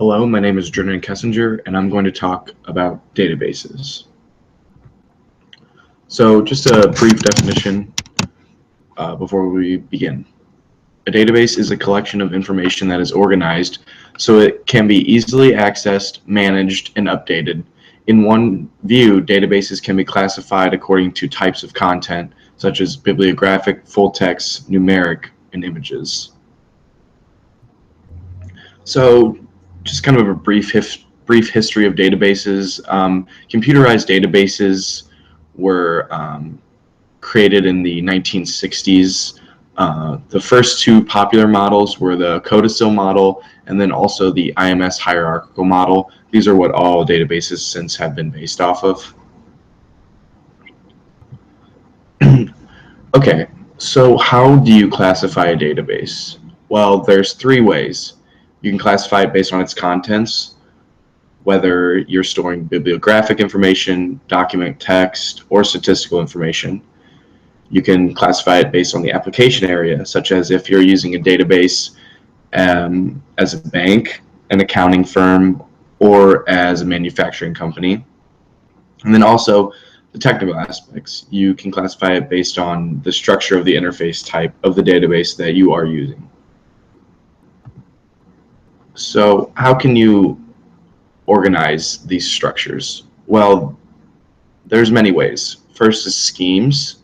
Hello, my name is Jordan Kessinger, and I'm going to talk about databases. So just a brief definition before we begin. A database is a collection of information that is organized so it can be easily accessed, managed, and updated. In one view, databases can be classified according to types of content, such as bibliographic, full text, numeric, and images. So just kind of a brief history of databases. Computerized databases were created in the 1960s. The first two popular models were the codicil model and then also the IMS hierarchical model. These are what all databases since have been based off of. Okay, so how do you classify a database? Well, there's three ways. You can classify it based on its contents, whether you're storing bibliographic information, document text, or statistical information. You can classify it based on the application area, such as if you're using a database as a bank, an accounting firm, or as a manufacturing company. And then also the technical aspects. You can classify it based on the structure of the interface type of the database that you are using. So how can you organize these structures? Well, there's many ways. First is schemes,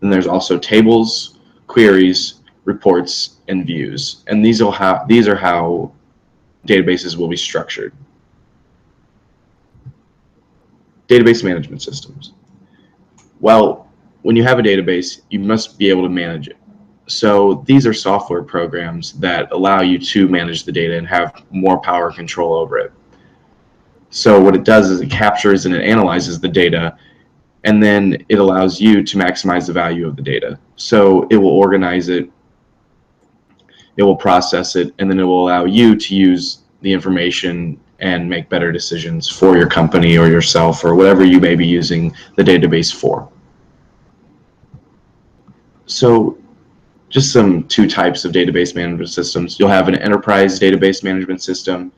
and there's also tables, queries, reports, and views. And these are how databases will be structured. Database management systems. Well, when you have a database, you must be able to manage it. So these are software programs that allow you to manage the data and have more power and control over it. So what it does is it captures and it analyzes the data, and then it allows you to maximize the value of the data. So it will organize it, it will process it, and then it will allow you to use the information and make better decisions for your company or yourself or whatever you may be using the database for. So just two types of database management systems. You'll have an enterprise database management system,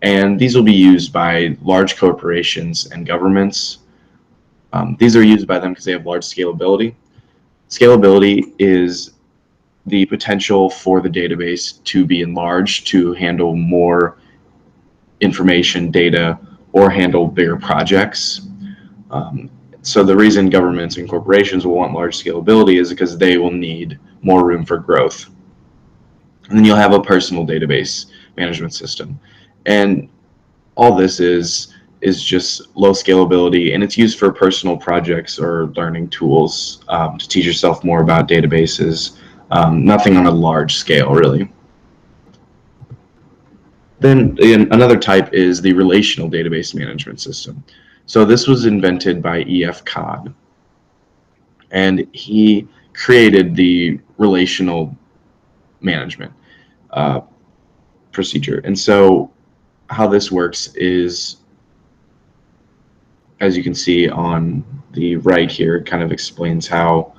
and these will be used by large corporations and governments. These are used by them because they have large scalability. Scalability is the potential for the database to be enlarged to handle more information, data, or handle bigger projects. So the reason governments and corporations will want large scalability is because they will need more room for growth. And then you'll have a personal database management system. And all this is just low scalability, and it's used for personal projects or learning tools to teach yourself more about databases. Nothing on a large scale, really. Then another type is the relational database management system. So this was invented by E.F. Codd, and he created the relational management procedure. And so how this works is, as you can see on the right here, it kind of explains how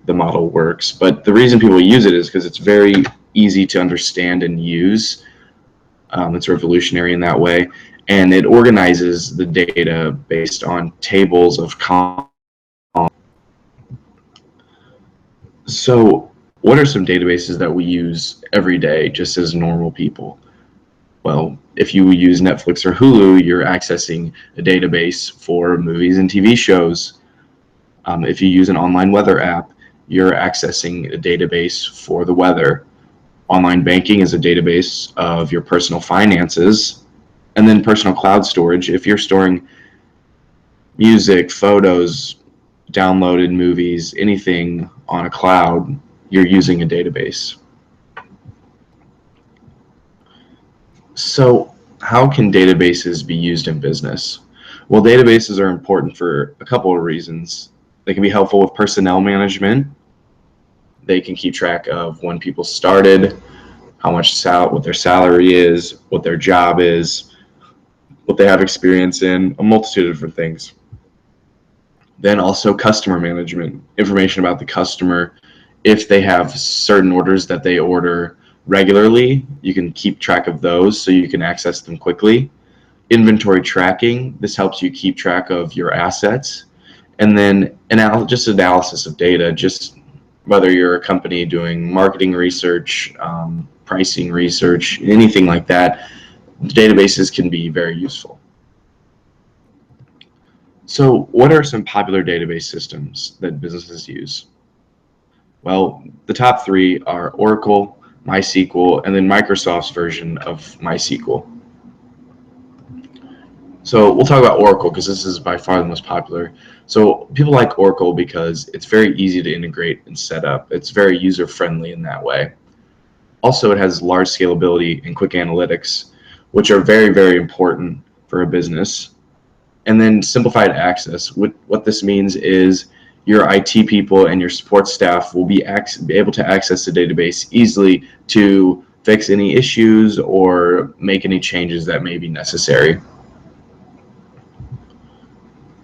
the model works. But the reason people use it is because it's very easy to understand and use. It's revolutionary in that way, and it organizes the data based on tables of columns. So what are some databases that we use every day just as normal people? Well, if you use Netflix or Hulu, you're accessing a database for movies and TV shows. If you use an online weather app, you're accessing a database for the weather. Online banking is a database of your personal finances. And then personal cloud storage, if you're storing music, photos, downloaded movies, anything on a cloud, you're using a database. So how can databases be used in business? Well, databases are important for a couple of reasons. They can be helpful with personnel management. They can keep track of when people started, how much what their salary is, what their job is, what they have experience in, a multitude of different things. Then also customer management, information about the customer, if they have certain orders that they order, regularly. You can keep track of those so you can access them quickly. Inventory tracking, this helps you keep track of your assets. And then just analysis of data, just whether you're a company doing marketing research, pricing research, anything like that, databases can be very useful. So what are some popular database systems that businesses use? Well, the top three are Oracle, MySQL, and then Microsoft's version of MySQL. So we'll talk about Oracle because this is by far the most popular. So people like Oracle because it's very easy to integrate and set up. It's very user-friendly in that way. Also, it has large scalability and quick analytics, which are very, very important for a business. And then simplified access. What this means is your IT people and your support staff will be able to access the database easily to fix any issues or make any changes that may be necessary.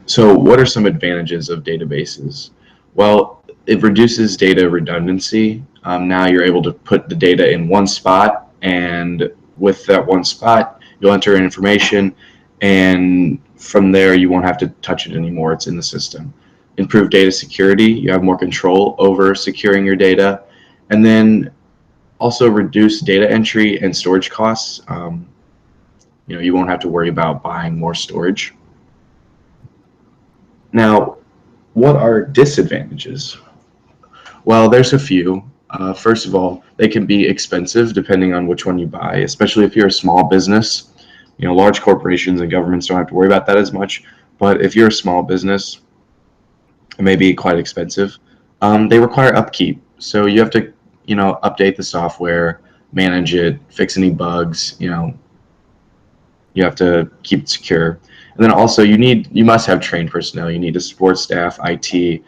So what are some advantages of databases? Well, it reduces data redundancy. Now you're able to put the data in one spot, and with that one spot, you'll enter information, and from there you won't have to touch it anymore. It's in the system. Improved data security. You have more control over securing your data. And then also reduce data entry and storage costs. You won't have to worry about buying more storage. Now, what are disadvantages? Well, there's a few. First of all, they can be expensive depending on which one you buy, especially if you're a small business. Large corporations and governments don't have to worry about that as much, but if you're a small business, it may be quite expensive. They require upkeep, so you have to, update the software, manage it, fix any bugs. You have to keep it secure. And then also you must have trained personnel. You need a support staff, IT. You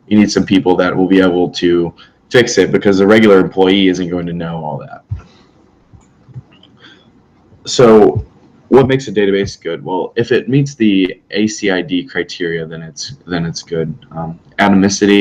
need some people that will be able to fix it because a regular employee isn't going to know all that. So what makes a database good? Well, if it meets the ACID criteria, then it's good. Atomicity,